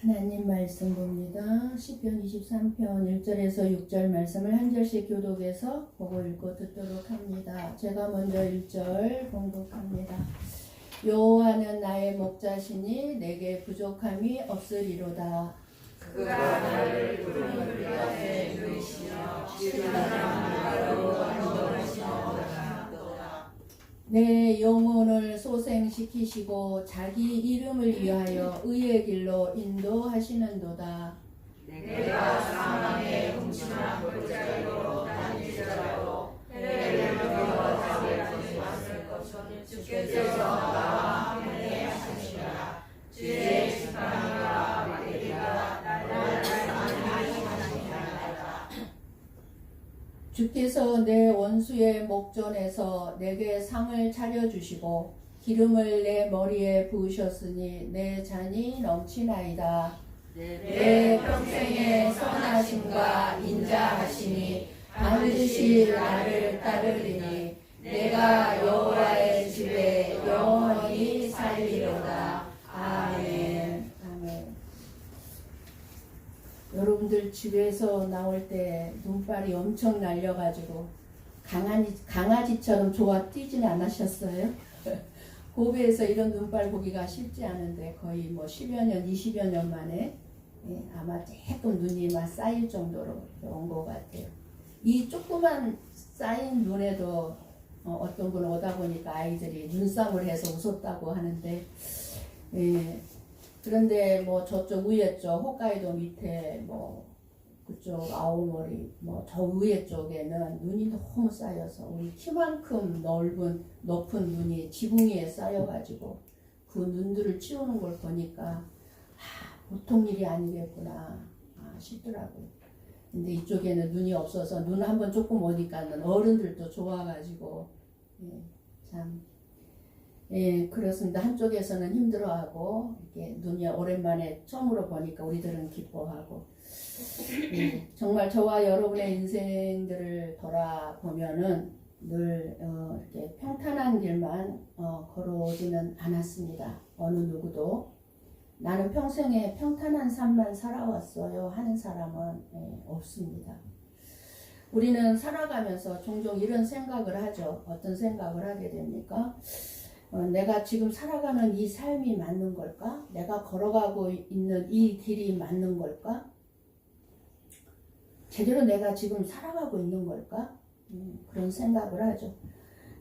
하나님 말씀 봅니다. 시편 23편 1절에서 6절 말씀을 한 절씩 교독해서 보고 읽고 듣도록 합니다. 제가 먼저 1절 봉독합니다. 여호와는 나의 목자시니 내게 부족함이 없으리로다. 그가 나를 푸른 물가에 누이시며 시원한 물가로 안전하시도다. 내 영혼을 소생시키시고 자기 이름을 위하여 의의 길로 인도하시는도다. 내가 사망의 음침한 골짜기로 다닐지라도 해를 넘어 자기까지 왔을 것은 주께서 나와 함께 하시니라. 주의 심판과 마귀가 나를 안하시니라. 주께서 내 원수의 목전에서 내게 상을 차려주시고 기름을 내 머리에 부으셨으니 내 잔이 넘치나이다. 내 평생의 선하심과 인자하심이 반드시 나를 따르리니 내가 여호와의 집에 영원히 살리로다. 아멘. 아멘. 여러분들 집에서 나올 때 눈발이 엄청 날려가지고 강아지처럼 좋아 뛰지는 않으셨어요? 고베에서 이런 눈발 보기가 쉽지 않은데 거의 뭐 10여 년, 20여 년 만에 아마 조금 눈이 막 쌓일 정도로 온 것 같아요. 이 조그만 쌓인 눈에도 어떤 분 오다 보니까 아이들이 눈싸움을 해서 웃었다고 하는데 그런데 뭐 저쪽 위에 쪽 홋카이도 밑에 뭐 그쪽 아오모리 뭐 저 위에 쪽에는 눈이 너무 쌓여서 우리 키만큼 높은 눈이 지붕 위에 쌓여가지고 그 눈들을 치우는 걸 보니까 보통 일이 아니겠구나 싶더라고요. 근데 이쪽에는 눈이 없어서 눈 한번 조금 오니까는 어른들도 좋아가지고 참 그렇습니다. 한쪽에서는 힘들어하고 이렇게 눈이 오랜만에 처음으로 보니까 우리들은 기뻐하고 정말 저와 여러분의 인생들을 돌아보면은 늘 이렇게 평탄한 길만 걸어오지는 않았습니다. 어느 누구도 나는 평생에 평탄한 삶만 살아왔어요 하는 사람은 없습니다. 우리는 살아가면서 종종 이런 생각을 하죠. 어떤 생각을 하게 됩니까? 내가 지금 살아가는 이 삶이 맞는 걸까? 내가 걸어가고 있는 이 길이 맞는 걸까? 제대로 내가 지금 살아가고 있는 걸까? 그런 생각을 하죠.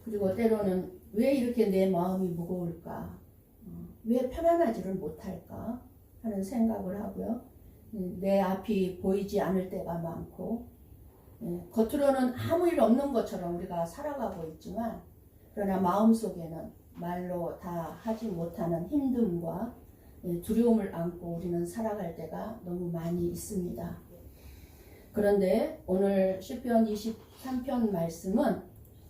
그리고 때로는 왜 이렇게 내 마음이 무거울까? 왜 편안하지를 못할까? 하는 생각을 하고요. 내 앞이 보이지 않을 때가 많고 겉으로는 아무 일 없는 것처럼 우리가 살아가고 있지만 그러나 마음속에는 말로 다 하지 못하는 힘듦과 두려움을 안고 우리는 살아갈 때가 너무 많이 있습니다. 그런데 오늘 시편 23편 말씀은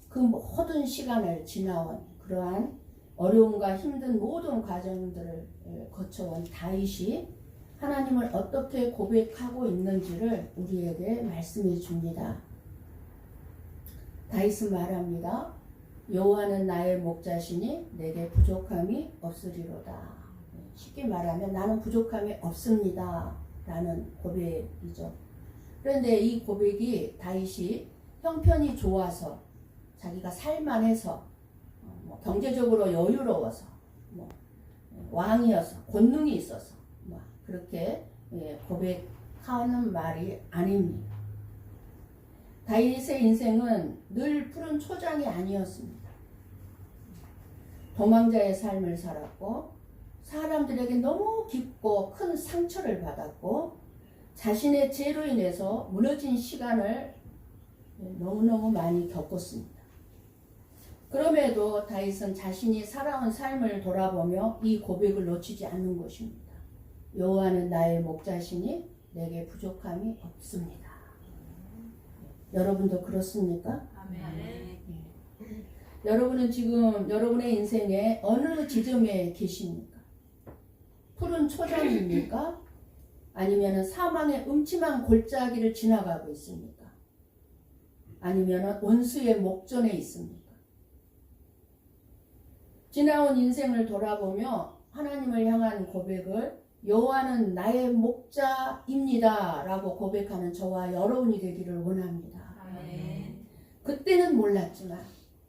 그 모든 시간을 지나온 그러한 어려움과 힘든 모든 과정들을 거쳐온 다윗이 하나님을 어떻게 고백하고 있는지를 우리에게 말씀해 줍니다. 다윗은 말합니다. 여호와는 나의 목자시니 내게 부족함이 없으리로다. 쉽게 말하면 나는 부족함이 없습니다 라는 고백이죠. 그런데 이 고백이 다윗이 형편이 좋아서 자기가 살만해서 경제적으로 여유로워서 왕이어서 권능이 있어서 그렇게 고백하는 말이 아닙니다. 다윗의 인생은 늘 푸른 초장이 아니었습니다. 도망자의 삶을 살았고 사람들에게 너무 깊고 큰 상처를 받았고 자신의 죄로 인해서 무너진 시간을 너무너무 많이 겪었습니다. 그럼에도 다윗은 자신이 살아온 삶을 돌아보며 이 고백을 놓치지 않는 것입니다. 여호와는 나의 목자시니 내게 부족함이 없습니다. 여러분도 그렇습니까? 아멘. 여러분은 지금 여러분의 인생의 어느 지점에 계십니까? 푸른 초장입니까? 아니면 사망의 음침한 골짜기를 지나가고 있습니까? 아니면 원수의 목전에 있습니까? 지나온 인생을 돌아보며 하나님을 향한 고백을 여호와는 나의 목자입니다 라고 고백하는 저와 여러분이 되기를 원합니다. 아멘. 그때는 몰랐지만,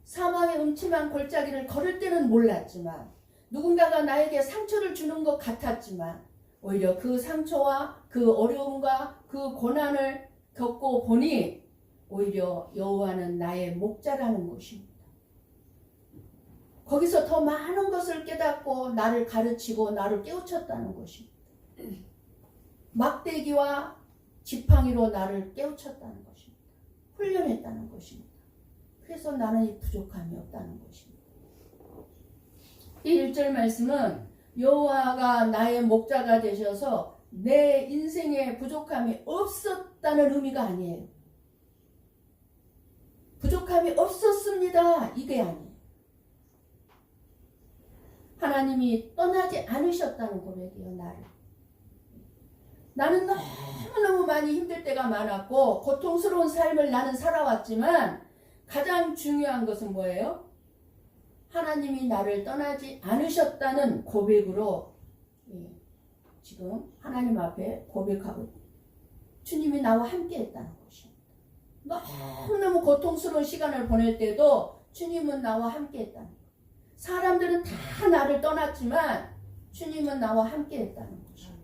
사망의 음침한 골짜기를 걸을 때는 몰랐지만, 누군가가 나에게 상처를 주는 것 같았지만, 오히려 그 상처와 그 어려움과 그 고난을 겪고 보니 오히려 여호와는 나의 목자라는 것입니다. 거기서 더 많은 것을 깨닫고 나를 가르치고 나를 깨우쳤다는 것입니다. 막대기와 지팡이로 나를 깨우쳤다는 것입니다. 훈련했다는 것입니다. 그래서 나는 이 부족함이 없다는 것입니다. 이 1절 말씀은 여호와가 나의 목자가 되셔서 내 인생에 부족함이 없었다는 의미가 아니에요. 부족함이 없었습니다. 이게 아니에요. 하나님이 떠나지 않으셨다는 고백이에요. 나는 너무너무 많이 힘들 때가 많았고 고통스러운 삶을 나는 살아왔지만 가장 중요한 것은 뭐예요? 하나님이 나를 떠나지 않으셨다는 고백으로 지금 하나님 앞에 고백하고 주님이 나와 함께 했다는 것입니다. 너무너무 고통스러운 시간을 보낼 때도 주님은 나와 함께 했다는 것. 사람들은 다 나를 떠났지만 주님은 나와 함께 했다는 것입니다.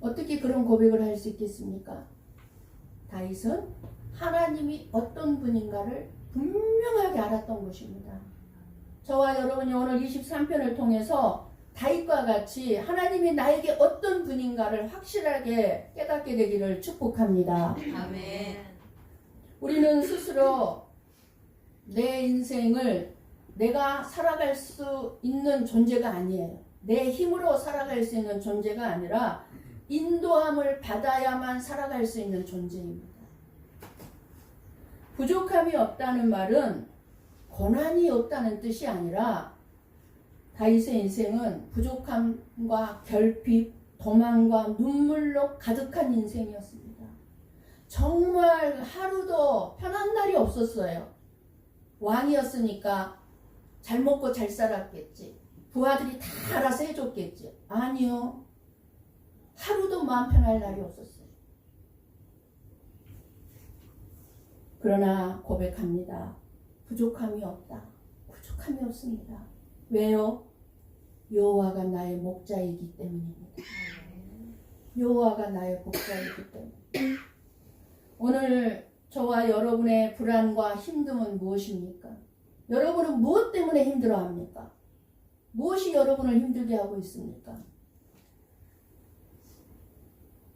어떻게 그런 고백을 할 수 있겠습니까? 다윗은 하나님이 어떤 분인가를 분명하게 알았던 것입니다. 저와 여러분이 오늘 23편을 통해서 다윗과 같이 하나님이 나에게 어떤 분인가를 확실하게 깨닫게 되기를 축복합니다. 아멘. 우리는 스스로 내 인생을 내가 살아갈 수 있는 존재가 아니에요. 내 힘으로 살아갈 수 있는 존재가 아니라 인도함을 받아야만 살아갈 수 있는 존재입니다. 부족함이 없다는 말은 고난이 없다는 뜻이 아니라 다윗의 인생은 부족함과 결핍, 도망과 눈물로 가득한 인생이었습니다. 정말 하루도 편한 날이 없었어요. 왕이었으니까 잘 먹고 잘 살았겠지. 부하들이 다 알아서 해줬겠지. 아니요. 하루도 마음 편할 날이 없었어요. 그러나 고백합니다. 부족함이 없다. 부족함이 없습니다. 왜요? 여호와가 나의 목자이기 때문입니다. 여호와가 나의 목자이기 때문에. 오늘 저와 여러분의 불안과 힘듦은 무엇입니까? 여러분은 무엇 때문에 힘들어합니까? 무엇이 여러분을 힘들게 하고 있습니까?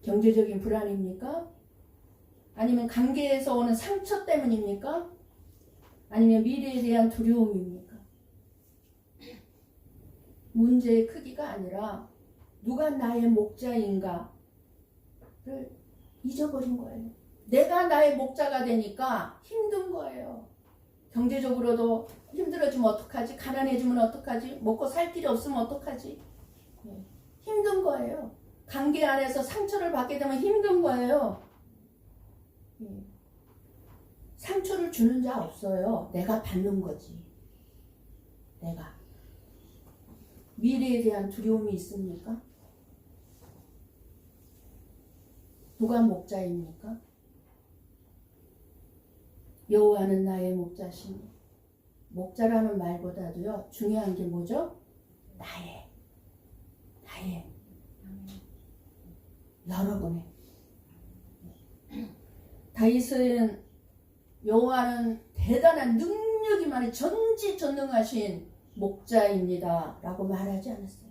경제적인 불안입니까? 아니면 관계에서 오는 상처 때문입니까? 아니면 미래에 대한 두려움입니까? 문제의 크기가 아니라 누가 나의 목자인가를 잊어버린 거예요. 내가 나의 목자가 되니까 힘든 거예요. 경제적으로도 힘들어지면 어떡하지? 가난해지면 어떡하지? 먹고 살 길이 없으면 어떡하지? 힘든 거예요. 관계 안에서 상처를 받게 되면 힘든 거예요. 상처를 주는 자 없어요. 내가 받는 거지. 내가. 미래에 대한 두려움이 있습니까? 누가 목자입니까? 여호와는 나의 목자시니. 목자라는 말보다도요, 중요한 게 뭐죠? 나의. 여러분의. 다윗은 여호와는 대단한 능력이 많이 전지전능하신 목자입니다 라고 말하지 않았어요.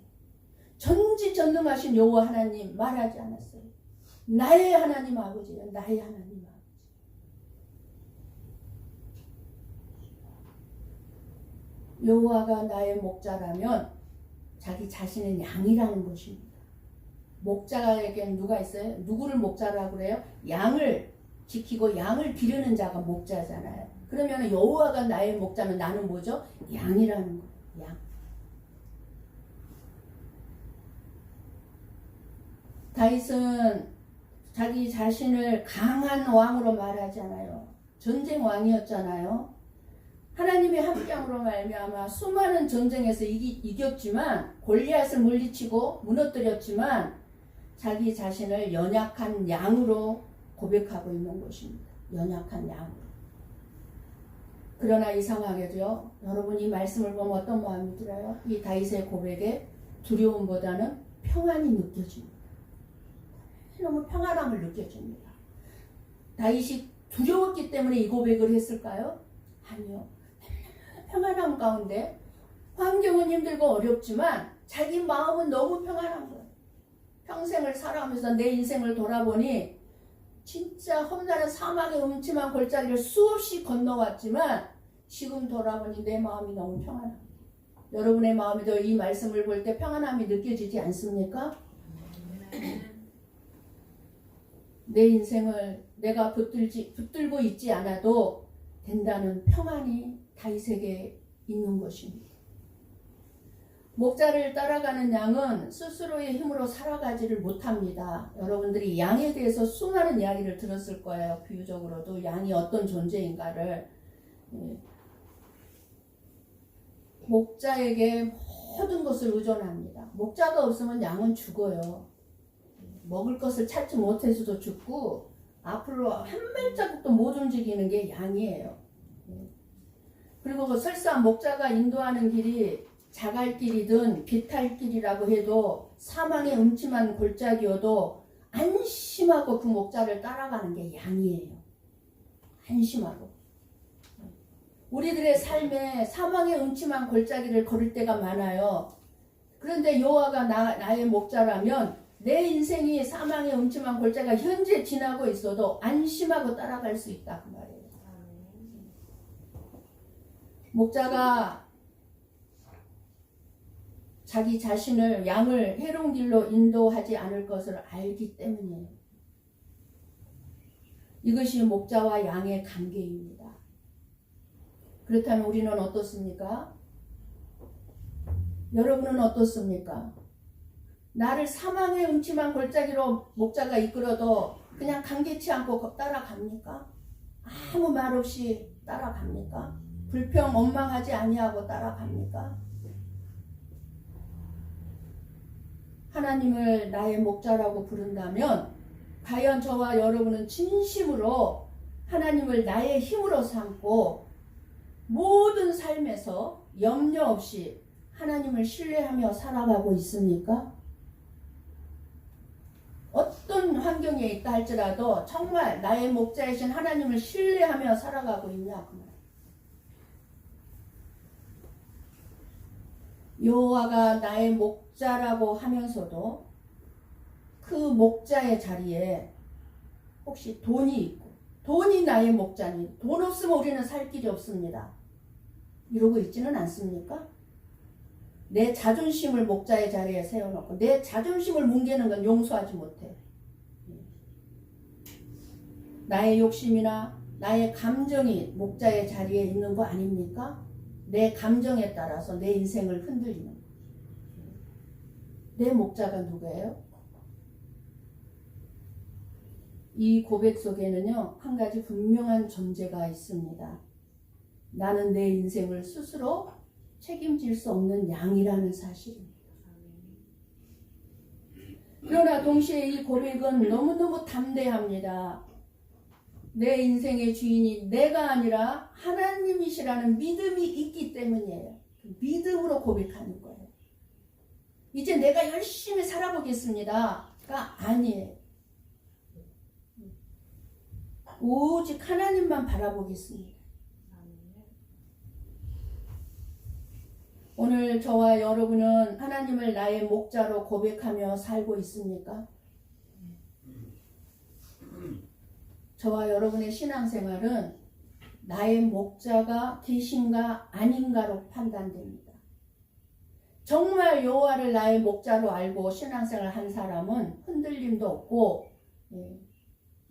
전지전능하신 여호와 하나님 말하지 않았어요. 나의 하나님 아버지예요. 나의 하나님 아버지. 여호와가 나의 목자라면 자기 자신은 양이라는 것입니다. 목자에게는 누가 있어요? 누구를 목자라고 그래요? 양을 지키고 양을 기르는 자가 목자잖아요. 그러면 여호와가 나의 목자면 나는 뭐죠? 양이라는 거예요. 양. 다윗은 자기 자신을 강한 왕으로 말하지 않아요. 전쟁 왕이었잖아요. 하나님의 함께함으로 말미암아 수많은 전쟁에서 이겼지만 골리앗을 물리치고 무너뜨렸지만 자기 자신을 연약한 양으로 고백하고 있는 것입니다. 연약한 양으로. 그러나 이 상황에도요, 여러분 이 말씀을 보면 어떤 마음이 들어요? 이 다윗의 고백에 두려움보다는 평안이 느껴집니다. 너무 평안함을 느껴집니다. 다윗이 두려웠기 때문에 이 고백을 했을까요? 아니요. 평안함 가운데 환경은 힘들고 어렵지만 자기 마음은 너무 평안한 거예요. 평생을 살아가면서 내 인생을 돌아보니 진짜 험난한 사막의 음침한 골짜기를 수없이 건너왔지만 지금 돌아보니 내 마음이 너무 평안합니다. 여러분의 마음에도 이 말씀을 볼 때 평안함이 느껴지지 않습니까? 내 인생을 내가 붙들고 있지 않아도 된다는 평안이 다윗에게 있는 것입니다. 목자를 따라가는 양은 스스로의 힘으로 살아가지를 못합니다. 여러분들이 양에 대해서 수많은 이야기를 들었을 거예요. 비유적으로도 양이 어떤 존재인가를. 목자에게 모든 것을 의존합니다. 목자가 없으면 양은 죽어요. 먹을 것을 찾지 못해서도 죽고 앞으로 한 발자국도 못 움직이는 게 양이에요. 그리고 설사 목자가 인도하는 길이 자갈길이든 비탈길이라고 해도 사망의 음침한 골짜기여도 안심하고 그 목자를 따라가는 게 양이에요. 안심하고. 우리들의 삶에 사망의 음침한 골짜기를 걸을 때가 많아요. 그런데 여호와가 나의 목자라면 내 인생이 사망의 음침한 골짜기가 현재 지나고 있어도 안심하고 따라갈 수 있다 그 말이에요. 목자가 자기 자신을 양을 해로운 길로 인도하지 않을 것을 알기 때문이에요. 이것이 목자와 양의 관계입니다. 그렇다면 우리는 어떻습니까? 여러분은 어떻습니까? 나를 사망의 음침한 골짜기로 목자가 이끌어도 그냥 감개치 않고 따라갑니까? 아무 말 없이 따라갑니까? 불평 원망하지 아니하고 따라갑니까? 하나님을 나의 목자라고 부른다면 과연 저와 여러분은 진심으로 하나님을 나의 힘으로 삼고 모든 삶에서 염려 없이 하나님을 신뢰하며 살아가고 있습니까? 어떤 환경에 있다 할지라도 정말 나의 목자이신 하나님을 신뢰하며 살아가고 있냐 그 말. 여호와가 나의 목자라고 하면서도 그 목자의 자리에 혹시 돈이 있고 돈이 나의 목자니 돈 없으면 우리는 살 길이 없습니다. 이러고 있지는 않습니까? 내 자존심을 목자의 자리에 세워놓고 내 자존심을 뭉개는 건 용서하지 못해. 나의 욕심이나 나의 감정이 목자의 자리에 있는 거 아닙니까? 내 감정에 따라서 내 인생을 흔들리는 내 목자가 누구예요? 이 고백 속에는요 한 가지 분명한 존재가 있습니다. 나는 내 인생을 스스로 책임질 수 없는 양이라는 사실입니다. 그러나 동시에 이 고백은 너무너무 담대합니다. 내 인생의 주인이 내가 아니라 하나님이시라는 믿음이 있기 때문이에요. 믿음으로 고백하는 거예요. 이제 내가 열심히 살아보겠습니다가 아니에요. 오직 하나님만 바라보겠습니다. 오늘 저와 여러분은 하나님을 나의 목자로 고백하며 살고 있습니까? 저와 여러분의 신앙생활은 나의 목자가 계신가 아닌가로 판단됩니다. 정말 여호와를 나의 목자로 알고 신앙생활을 한 사람은 흔들림도 없고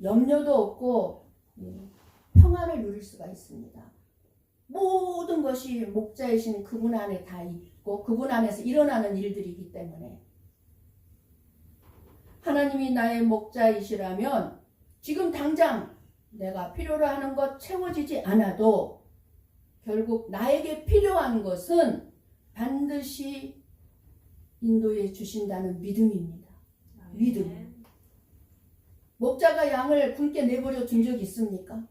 염려도 없고 평안을 누릴 수가 있습니다. 모든 것이 목자이신 그분 안에 다 있고 그분 안에서 일어나는 일들이기 때문에 하나님이 나의 목자이시라면 지금 당장 내가 필요로 하는 것 채워지지 않아도 결국 나에게 필요한 것은 반드시 인도해 주신다는 믿음입니다. 믿음. 목자가 양을 굶게 내버려 둔 적 있습니까?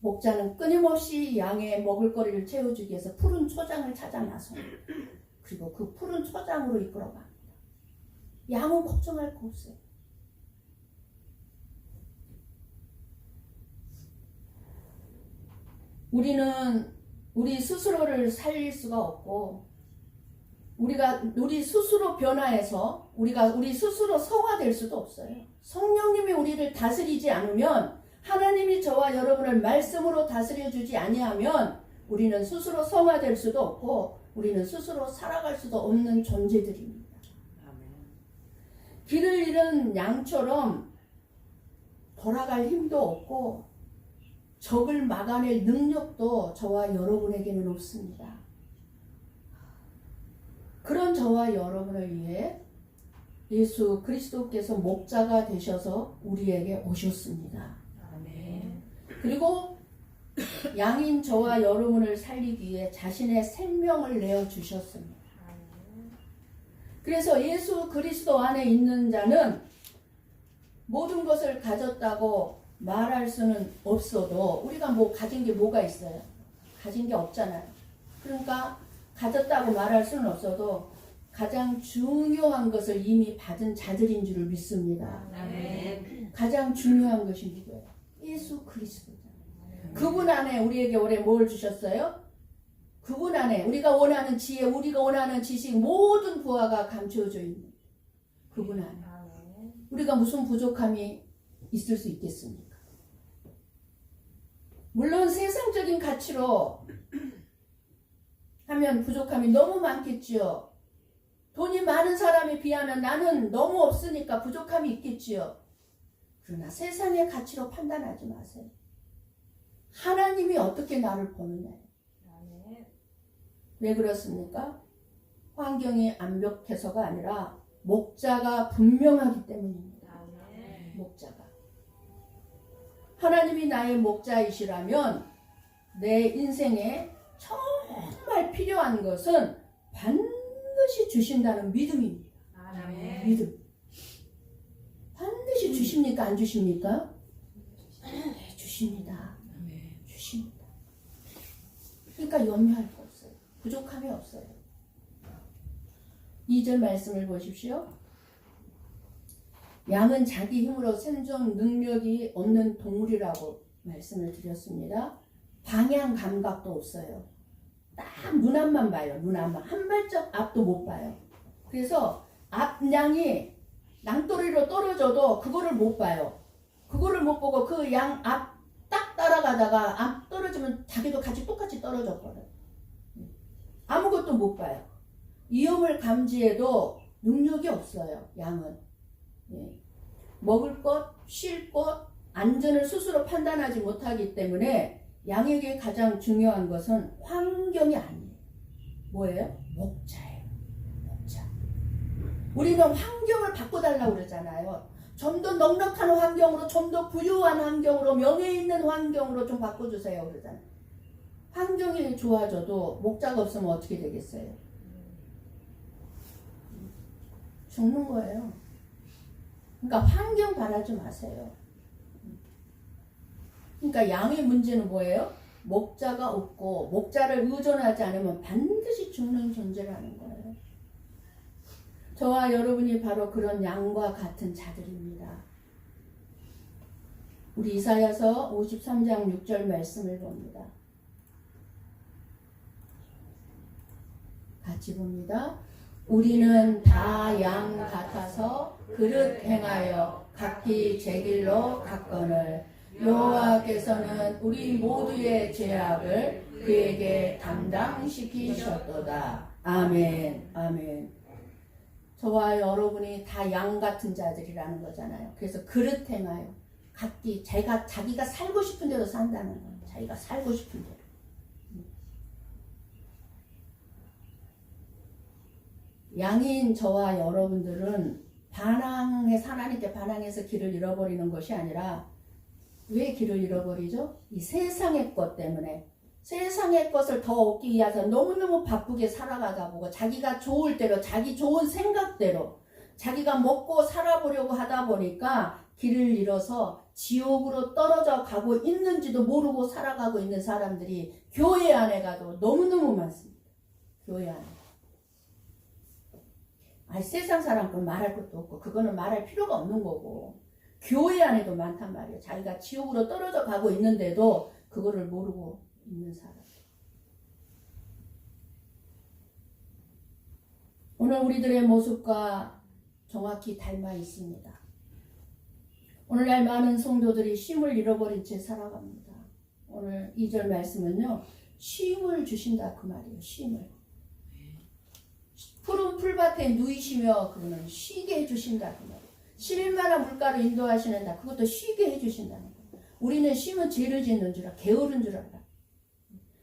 목자는 끊임없이 양의 먹을거리를 채워주기 위해서 푸른 초장을 찾아 나섭니다. 그리고 그 푸른 초장으로 이끌어갑니다. 양은 걱정할 거 없어요. 우리는 우리 스스로를 살릴 수가 없고 우리 스스로 변화해서 우리 스스로 성화될 수도 없어요. 성령님이 우리를 다스리지 않으면, 하나님이 저와 여러분을 말씀으로 다스려 주지 아니하면 우리는 스스로 성화될 수도 없고 우리는 스스로 살아갈 수도 없는 존재들입니다. 길을 잃은 양처럼 돌아갈 힘도 없고 적을 막아낼 능력도 저와 여러분에게는 없습니다. 그런 저와 여러분을 위해 예수 그리스도께서 목자가 되셔서 우리에게 오셨습니다. 그리고 양인 저와 여러분을 살리기 위해 자신의 생명을 내어주셨습니다. 그래서 예수 그리스도 안에 있는 자는 모든 것을 가졌다고 말할 수는 없어도, 우리가 뭐 가진 게 뭐가 있어요? 가진 게 없잖아요. 그러니까 가졌다고 말할 수는 없어도 가장 중요한 것을 이미 받은 자들인 줄을 믿습니다. 가장 중요한 것이 누구예요? 예수 그리스도잖아요. 그분 안에 우리에게 올해 뭘 주셨어요? 그분 안에 우리가 원하는 지혜, 우리가 원하는 지식, 모든 부하가 감춰져 있는 그분 안에 우리가 무슨 부족함이 있을 수 있겠습니까? 물론 세상적인 가치로 하면 부족함이 너무 많겠지요. 돈이 많은 사람에 비하면 나는 너무 없으니까 부족함이 있겠지요. 그러나 세상의 가치로 판단하지 마세요. 하나님이 어떻게 나를 보느냐예요. 왜 그렇습니까? 환경이 완벽해서가 아니라 목자가 분명하기 때문입니다. 목자가. 하나님이 나의 목자이시라면 내 인생에 정말 필요한 것은 반드시 주신다는 믿음입니다. 믿음. 반드시 주십니까? 안 주십니까? 네, 주십니다. 주십니다. 그러니까 염려할 거 없어요. 부족함이 없어요. 2절 말씀을 보십시오. 양은 자기 힘으로 생존 능력이 없는 동물이라고 말씀을 드렸습니다. 방향 감각도 없어요. 딱 눈앞만 봐요. 눈앞만. 한 발짝 앞도 못 봐요. 그래서 앞양이 낭떠러리로 떨어져도 그거를 못 봐요. 그거를 못 보고 그 양 앞 딱 따라가다가 앞 떨어지면 자기도 같이 똑같이 떨어져 버려요. 아무것도 못 봐요. 위험을 감지해도 능력이 없어요. 양은. 먹을 것, 쉴 것, 안전을 스스로 판단하지 못하기 때문에 양에게 가장 중요한 것은 환경이 아니에요. 뭐예요? 목자예요. 목자. 우리는 환경을 바꿔달라고 그러잖아요. 좀 더 넉넉한 환경으로, 좀 더 부유한 환경으로, 명예 있는 환경으로 좀 바꿔주세요 그러잖아요. 환경이 좋아져도 목자가 없으면 어떻게 되겠어요? 죽는 거예요. 그러니까 환경 바라지 마세요. 그러니까 양의 문제는 뭐예요? 목자가 없고 목자를 의존하지 않으면 반드시 죽는 존재라는 거예요. 저와 여러분이 바로 그런 양과 같은 자들입니다. 우리 이사야서 53장 6절 말씀을 봅니다. 같이 봅니다. 우리는 다 양 같아서 그릇 행하여 각기 제 길로 갔거늘 여호와께서는 우리 모두의 죄악을 그에게 담당시키셨도다. 아멘. 아멘. 저와 여러분이 다 양 같은 자들이라는 거잖아요. 그래서 그릇 행하여 각기 자기가 살고 싶은 대로 산다는 거예요. 자기가 살고 싶은 대로. 양인 저와 여러분들은 하나님께 반항해서 길을 잃어버리는 것이 아니라 왜 길을 잃어버리죠? 이 세상의 것 때문에 세상의 것을 더 얻기 위해서 너무너무 바쁘게 살아가다 보고 자기가 좋을 대로 자기 좋은 생각대로 자기가 먹고 살아보려고 하다 보니까 길을 잃어서 지옥으로 떨어져 가고 있는지도 모르고 살아가고 있는 사람들이 교회 안에 가도 너무너무 많습니다. 교회 안에. 아니, 세상 사람 그건 말할 것도 없고 그거는 말할 필요가 없는 거고 교회 안에도 많단 말이에요. 자기가 지옥으로 떨어져 가고 있는데도 그거를 모르고 있는 사람. 오늘 우리들의 모습과 정확히 닮아 있습니다. 오늘날 많은 성도들이 쉼을 잃어버린 채 살아갑니다. 오늘 2절 말씀은요. 쉼을 주신다 그 말이에요. 쉼을. 푸른 풀밭에 누이시며 그거는 쉬게 해주신다 그 말이에요. 쉴 만한 물가로 인도하시는다. 그것도 쉬게 해주신다는 거예요. 우리는 쉼은 죄를 짓는 줄 알아. 게으른 줄 알아.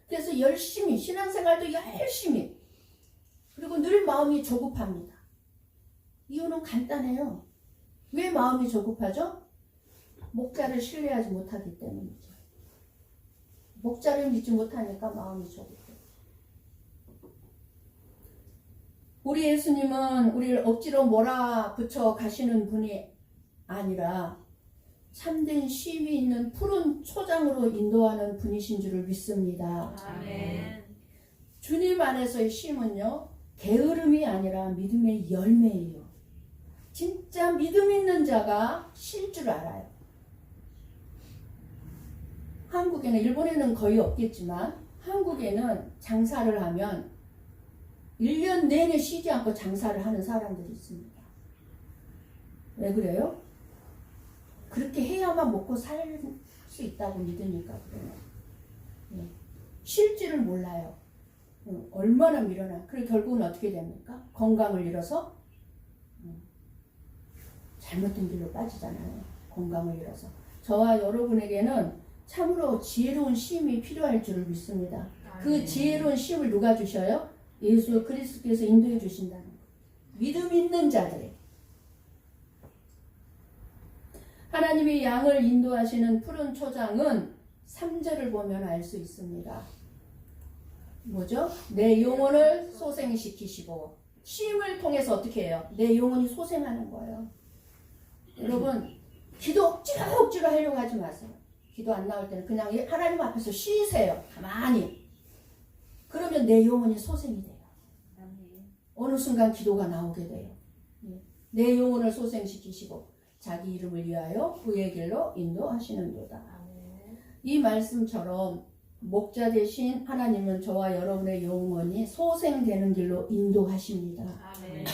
그래서 열심히 신앙생활도 열심히 그리고 늘 마음이 조급합니다. 이유는 간단해요. 왜 마음이 조급하죠? 목자를 신뢰하지 못하기 때문이죠. 목자를 믿지 못하니까 마음이 조급해요. 우리 예수님은 우리를 억지로 몰아붙여 가시는 분이 아니라 참된 쉼이 있는 푸른 초장으로 인도하는 분이신 줄을 믿습니다. 아멘. 주님 안에서의 쉼은요. 게으름이 아니라 믿음의 열매예요. 진짜 믿음 있는 자가 쉴 줄 알아요. 한국에는, 일본에는 거의 없겠지만 한국에는 장사를 하면 1년 내내 쉬지 않고 장사를 하는 사람들이 있습니다. 왜 그래요? 그렇게 해야만 먹고 살 수 있다고 믿으니까 그래요. 쉴 줄을 몰라요. 얼마나 미련한. 그리고 결국은 어떻게 됩니까? 건강을 잃어서 잘못된 길로 빠지잖아요. 건강을 잃어서. 저와 여러분에게는 참으로 지혜로운 쉼이 필요할 줄을 믿습니다. 그 지혜로운 쉼을 누가 주셔요? 예수 그리스도께서 인도해 주신다는 거예요. 믿음 있는 자들에게. 하나님이 양을 인도하시는 푸른 초장은 3절을 보면 알 수 있습니다. 뭐죠? 내 영혼을 소생시키시고 쉼을 통해서 어떻게 해요? 내 영혼이 소생하는 거예요. 여러분 기도 억지로 하려고 하지 마세요. 기도 안 나올 때는 그냥 하나님 앞에서 쉬세요. 가만히. 그러면 내 영혼이 소생이 돼요. 어느 순간 기도가 나오게 돼요. 내 영혼을 소생시키시고 자기 이름을 위하여 의의 길로 인도하시는도다. 이 말씀처럼 목자 되신 하나님은 저와 여러분의 영혼이 소생되는 길로 인도하십니다. 아멘.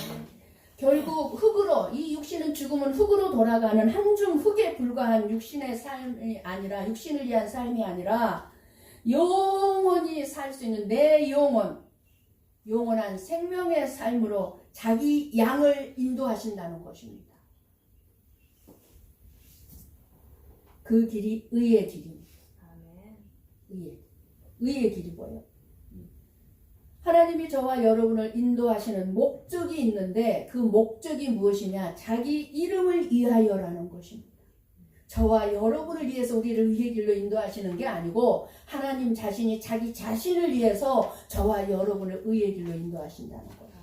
결국 흙으로, 이 육신은 죽으면 흙으로 돌아가는 한 줌 흙에 불과한 육신의 삶이 아니라, 육신을 위한 삶이 아니라 영원히 살 수 있는 내 영원한 생명의 삶으로 자기 양을 인도하신다는 것입니다. 그 길이 의의 길입니다. 의의 길이 뭐예요? 하나님이 저와 여러분을 인도하시는 목적이 있는데 그 목적이 무엇이냐? 자기 이름을 위하여라는 것입니다. 저와 여러분을 위해서 우리를 의의 길로 인도하시는 게 아니고 하나님 자신이 자기 자신을 위해서 저와 여러분을 의의 길로 인도하신다는 거예요.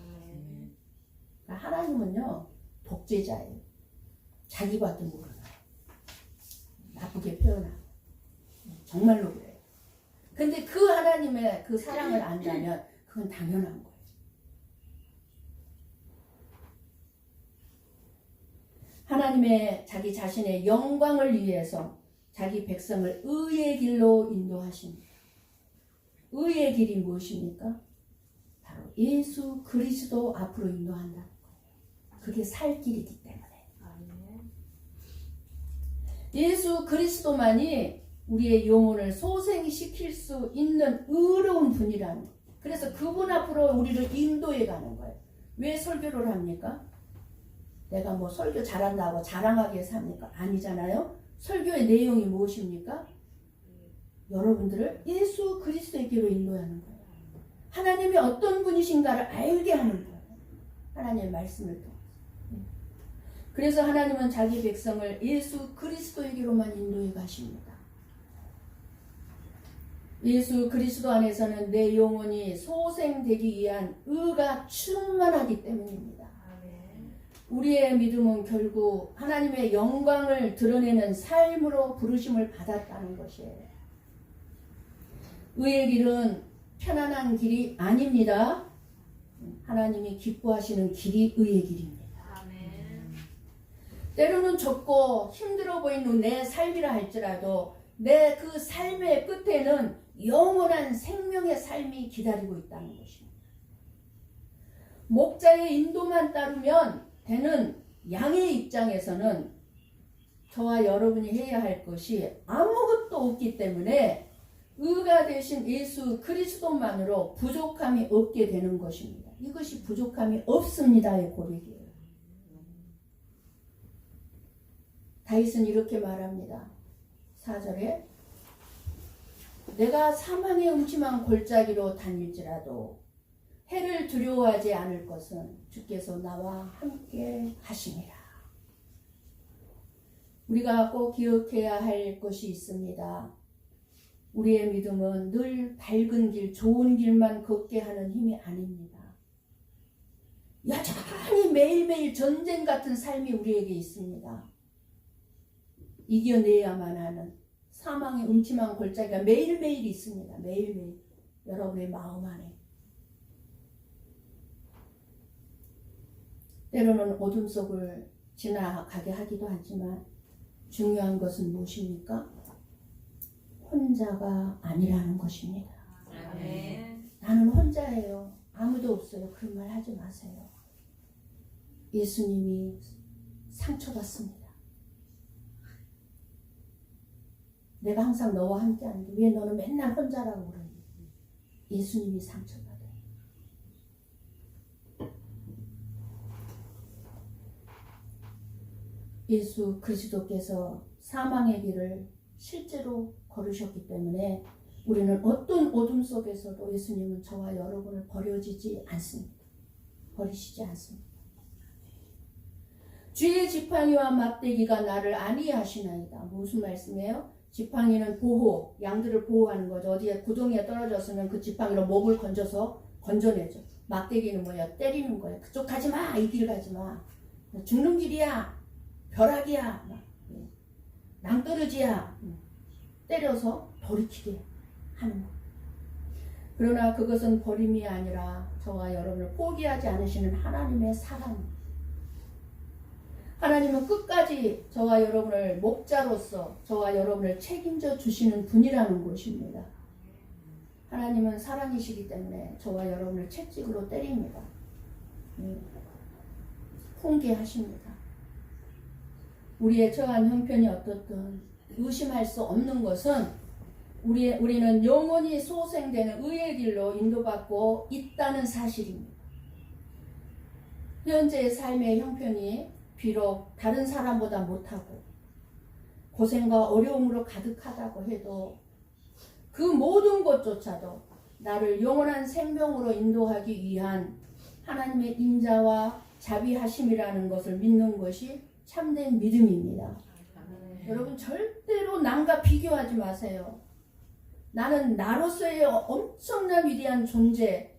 그러니까 하나님은요 독재자예요. 자기밖에 모르나요? 나쁘게 표현하고 정말로 그래요. 근데 그 하나님의 그 사랑을 안다면 그건 당연한 거예요. 하나님의 자기 자신의 영광을 위해서 자기 백성을 의의 길로 인도하십니다. 의의 길이 무엇입니까? 바로 예수 그리스도 앞으로 인도한다는 거예요. 그게 살 길이기 때문에. 예수 그리스도만이 우리의 영혼을 소생시킬 수 있는 의로운 분이라는 거예요. 그래서 그분 앞으로 우리를 인도해 가는 거예요. 왜 설교를 합니까? 내가 뭐 설교 잘한다고 자랑하기 위해서 합니까? 아니잖아요. 설교의 내용이 무엇입니까? 여러분들을 예수 그리스도에게로 인도하는 거예요. 하나님이 어떤 분이신가를 알게 하는 거예요. 하나님의 말씀을 통해서. 그래서 하나님은 자기 백성을 예수 그리스도에게로만 인도해 가십니다. 예수 그리스도 안에서는 내 영혼이 소생되기 위한 의가 충만하기 때문입니다. 우리의 믿음은 결국 하나님의 영광을 드러내는 삶으로 부르심을 받았다는 것이에요. 의의 길은 편안한 길이 아닙니다. 하나님이 기뻐하시는 길이 의의 길입니다. 때로는 좁고 힘들어 보이는 내 삶이라 할지라도 내 그 삶의 끝에는 영원한 생명의 삶이 기다리고 있다는 것입니다. 목자의 인도만 따르면 되는 양의 입장에서는 저와 여러분이 해야 할 것이 아무것도 없기 때문에 의가 되신 예수 그리스도만으로 부족함이 없게 되는 것입니다. 이것이 부족함이 없습니다의 고백이에요. 다윗은 이렇게 말합니다. 4절에 내가 사망의 음침한 골짜기로 다닐지라도 해를 두려워하지 않을 것은 주께서 나와 함께 하심이라. 우리가 꼭 기억해야 할 것이 있습니다. 우리의 믿음은 늘 밝은 길, 좋은 길만 걷게 하는 힘이 아닙니다. 여전히 매일매일 전쟁 같은 삶이 우리에게 있습니다. 이겨내야만 하는 사망의 음침한 골짜기가 매일매일 있습니다. 매일매일 여러분의 마음 안에. 때로는 어둠 속을 지나가게 하기도 하지만 중요한 것은 무엇입니까? 혼자가 아니라는 것입니다. 나는 혼자예요. 아무도 없어요. 그런 말 하지 마세요. 예수님이 상처받습니다. 내가 항상 너와 함께 하는데 왜 너는 맨날 혼자라고 그러니? 예수님이 상처받아요. 예수 그리스도께서 사망의 길을 실제로 걸으셨기 때문에 우리는 어떤 어둠 속에서도 예수님은 저와 여러분을 버리시지 않습니다. 주의 지팡이와 막대기가 나를 안위하시나이다. 무슨 말씀이에요? 지팡이는 보호, 양들을 보호하는 거죠. 어디에 구덩이에 떨어졌으면 그 지팡이로 목을 건져내죠. 막대기는 뭐야? 때리는 거예요. 그쪽 가지 마, 이 길 가지 마. 죽는 길이야, 벼락이야, 낭떠러지야. 때려서 돌이키게 하는 거. 그러나 그것은 버림이 아니라 저와 여러분을 포기하지 않으시는 하나님의 사랑입니다. 하나님은 끝까지 저와 여러분을 목자로서 저와 여러분을 책임져 주시는 분이라는 것입니다. 하나님은 사랑이시기 때문에 저와 여러분을 채찍으로 때립니다. 훈계하십니다. 우리의 처한 형편이 어떻든 의심할 수 없는 것은 우리는 영원히 소생되는 의의 길로 인도받고 있다는 사실입니다. 현재의 삶의 형편이 비록 다른 사람보다 못하고 고생과 어려움으로 가득하다고 해도 그 모든 것조차도 나를 영원한 생명으로 인도하기 위한 하나님의 인자와 자비하심이라는 것을 믿는 것이 참된 믿음입니다. 여러분 절대로 남과 비교하지 마세요. 나는 나로서의 엄청난 위대한 존재감이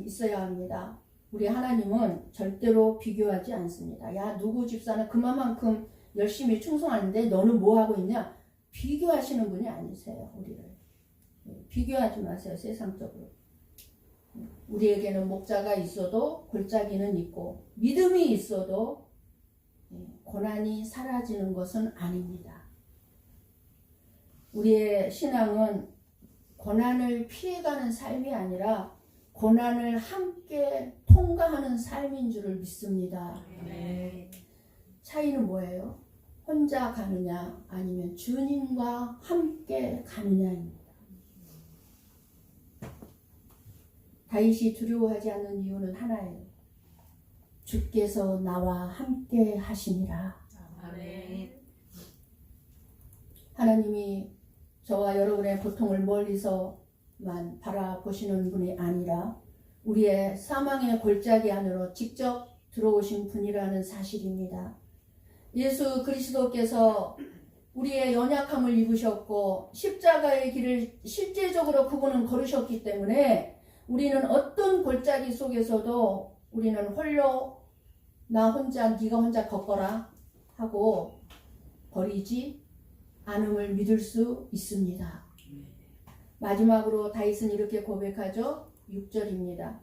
있어야 합니다. 우리 하나님은 절대로 비교하지 않습니다. 야, 누구 집사는 그만큼 열심히 충성하는데 너는 뭐 하고 있냐? 비교하시는 분이 아니세요. 우리를 비교하지 마세요. 세상적으로. 우리에게는 목자가 있어도 골짜기는 있고 믿음이 있어도 고난이 사라지는 것은 아닙니다. 우리의 신앙은 고난을 피해가는 삶이 아니라 고난을 함께 통과하는 삶인 줄을 믿습니다. 차이는 뭐예요? 혼자 가느냐 아니면 주님과 함께 가느냐입니다. 다윗이 두려워하지 않는 이유는 하나예요. 주께서 나와 함께 하시니라. 하나님이 저와 여러분의 고통을 멀리서만 바라보시는 분이 아니라 우리의 사망의 골짜기 안으로 직접 들어오신 분이라는 사실입니다. 예수 그리스도께서 우리의 연약함을 입으셨고 십자가의 길을 실제적으로 그분은 걸으셨기 때문에 우리는 어떤 골짜기 속에서도 우리는 홀로 나 혼자 네가 혼자 걷거라 하고 버리지 않음을 믿을 수 있습니다. 마지막으로 다윗은 이렇게 고백하죠. 6절입니다.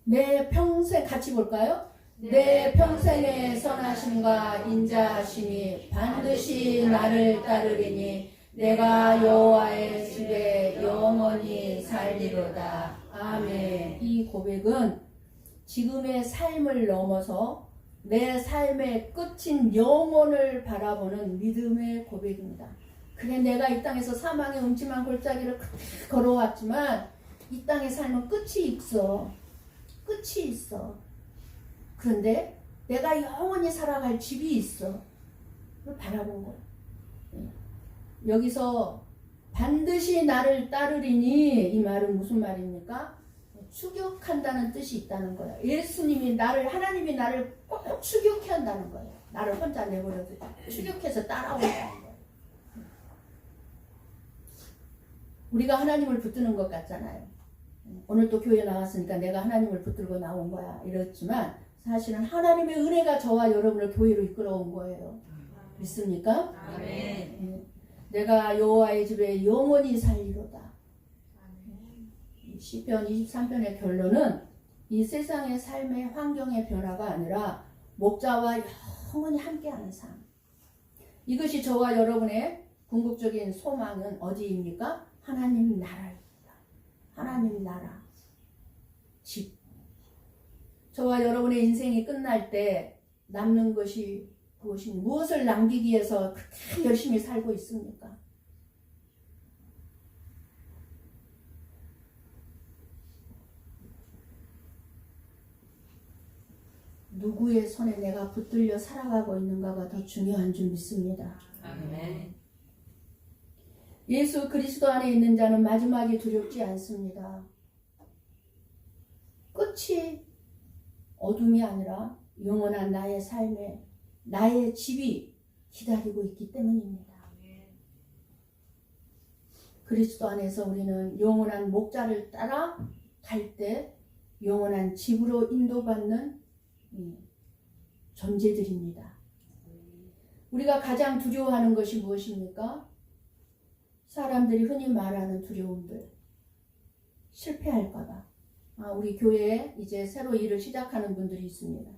내 평생 같이 볼까요? 내 평생의 선하심과 인자하심이 반드시 나를 따르리니 내가 여호와의 집에 영원히 살리로다. 아멘. 이 고백은 지금의 삶을 넘어서 내 삶의 끝인 영원을 바라보는 믿음의 고백입니다. 그래 내가 이 땅에서 사망의 음침한 골짜기를 걸어왔지만 이 땅의 삶은 끝이 있어. 끝이 있어. 그런데 내가 영원히 살아갈 집이 있어. 그걸 바라본 거예요. 여기서 반드시 나를 따르리니 이 말은 무슨 말입니까? 추격한다는 뜻이 있다는 거예요. 예수님이 나를 하나님이 나를 꼭 추격해 한다는 거예요. 나를 혼자 내버려도 추격해서 따라온다는 거예요. 우리가 하나님을 붙드는 것 같잖아요. 오늘 또 교회 나왔으니까 내가 하나님을 붙들고 나온 거야 이렇지만 사실은 하나님의 은혜가 저와 여러분을 교회로 이끌어온 거예요. 믿습니까? 아멘. 내가 여호와의 집에 영원히 살리로다. 시편 23편의 결론은 이 세상의 삶의 환경의 변화가 아니라 목자와 영원히 함께하는 삶. 이것이 저와 여러분의 궁극적인 소망은 어디입니까? 하나님 나라입니다. 하나님 나라, 집. 저와 여러분의 인생이 끝날 때 남는 것이 무엇이 무엇을 남기기 위해서 그렇게 열심히 살고 있습니까? 누구의 손에 내가 붙들려 살아가고 있는가가 더 중요한 줄 믿습니다. 아멘. 예수 그리스도 안에 있는 자는 마지막이 두렵지 않습니다. 끝이 어둠이 아니라 영원한 나의 삶에 나의 집이 기다리고 있기 때문입니다. 그리스도 안에서 우리는 영원한 목자를 따라 갈 때 영원한 집으로 인도받는 존재들입니다. 우리가 가장 두려워하는 것이 무엇입니까? 사람들이 흔히 말하는 두려움들. 실패할까봐. 우리 교회에 이제 새로 일을 시작하는 분들이 있습니다.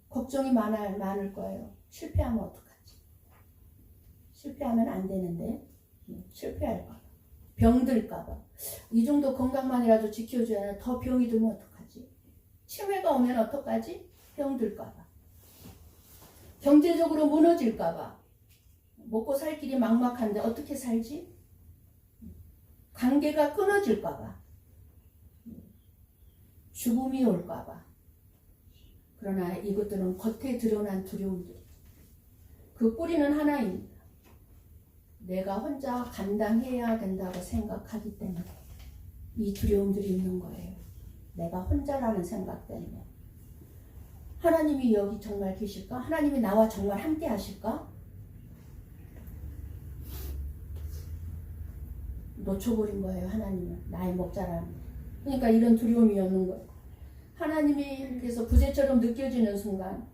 걱정이 많을 거예요. 실패하면 어떡하지? 실패하면 안 되는데 실패할까봐. 병들까봐. 이 정도 건강만이라도 지켜줘야 더 병이 들면 어떡하지? 치매가 오면 어떡하지? 병들까봐. 경제적으로 무너질까봐. 먹고 살 길이 막막한데 어떻게 살지? 관계가 끊어질까봐. 죽음이 올까봐. 그러나 이것들은 겉에 드러난 두려움들. 그 뿌리는 하나입니다. 내가 혼자 감당해야 된다고 생각하기 때문에 이 두려움들이 있는 거예요. 내가 혼자라는 생각 때문에. 하나님이 여기 정말 계실까? 하나님이 나와 정말 함께 하실까? 놓쳐버린 거예요. 하나님은 나의 목자라는. 그러니까 이런 두려움이 없는 거예요. 하나님이 그래서 부재처럼 느껴지는 순간,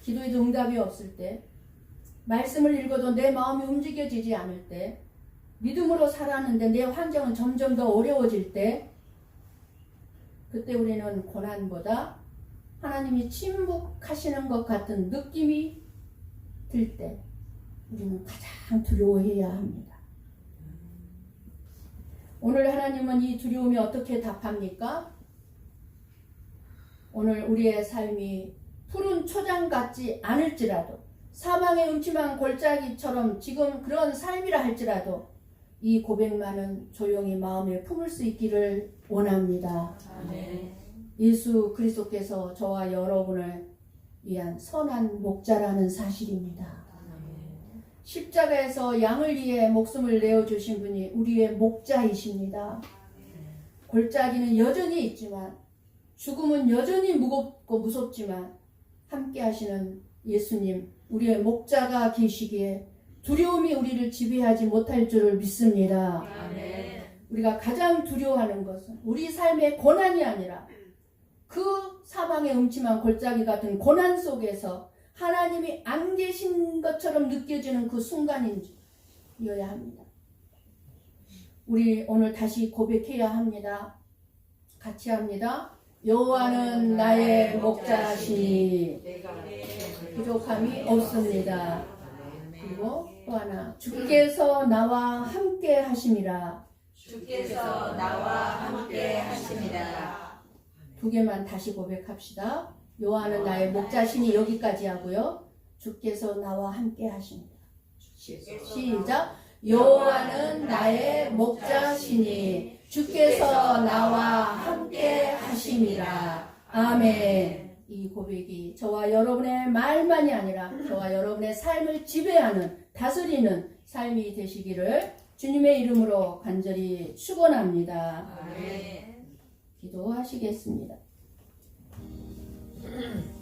기도에도 응답이 없을 때, 말씀을 읽어도 내 마음이 움직여지지 않을 때, 믿음으로 살았는데 내 환경은 점점 더 어려워질 때, 그때 우리는 고난보다 하나님이 침묵하시는 것 같은 느낌이 들 때 우리는 가장 두려워해야 합니다. 오늘 하나님은 이 두려움이 어떻게 답합니까? 오늘 우리의 삶이 푸른 초장 같지 않을지라도, 사망의 음침한 골짜기처럼 지금 그런 삶이라 할지라도 이 고백만은 조용히 마음에 품을 수 있기를 원합니다. 아멘. 예수 그리스도께서 저와 여러분을 위한 선한 목자라는 사실입니다. 십자가에서 양을 위해 목숨을 내어주신 분이 우리의 목자이십니다. 골짜기는 여전히 있지만, 죽음은 여전히 무겁고 무섭지만 함께 하시는 예수님, 우리의 목자가 계시기에 두려움이 우리를 지배하지 못할 줄을 믿습니다. 아멘. 우리가 가장 두려워하는 것은 우리 삶의 고난이 아니라 그 사망의 음침한 골짜기 같은 고난 속에서 하나님이 안 계신 것처럼 느껴지는 그 순간이어야 합니다. 우리 오늘 다시 고백해야 합니다. 같이 합니다. 여호와는 나의 목자시니 부족함이 없습니다. 그리고 또 하나, 주께서 나와 함께 하심이라. 주께서 나와 함께 하십니다. 두 개만 다시 고백합시다. 여호와는 나의 목자시니 여기까지 하고요. 주께서 나와 함께 하십니다. 시작. 여호와는 나의 목자시니 주께서 나와 함께 하심이라. 아멘. 이 고백이 저와 여러분의 말만이 아니라 저와 여러분의 삶을 지배하는, 다스리는 삶이 되시기를 주님의 이름으로 간절히 축원합니다. 아멘. 기도하시겠습니다.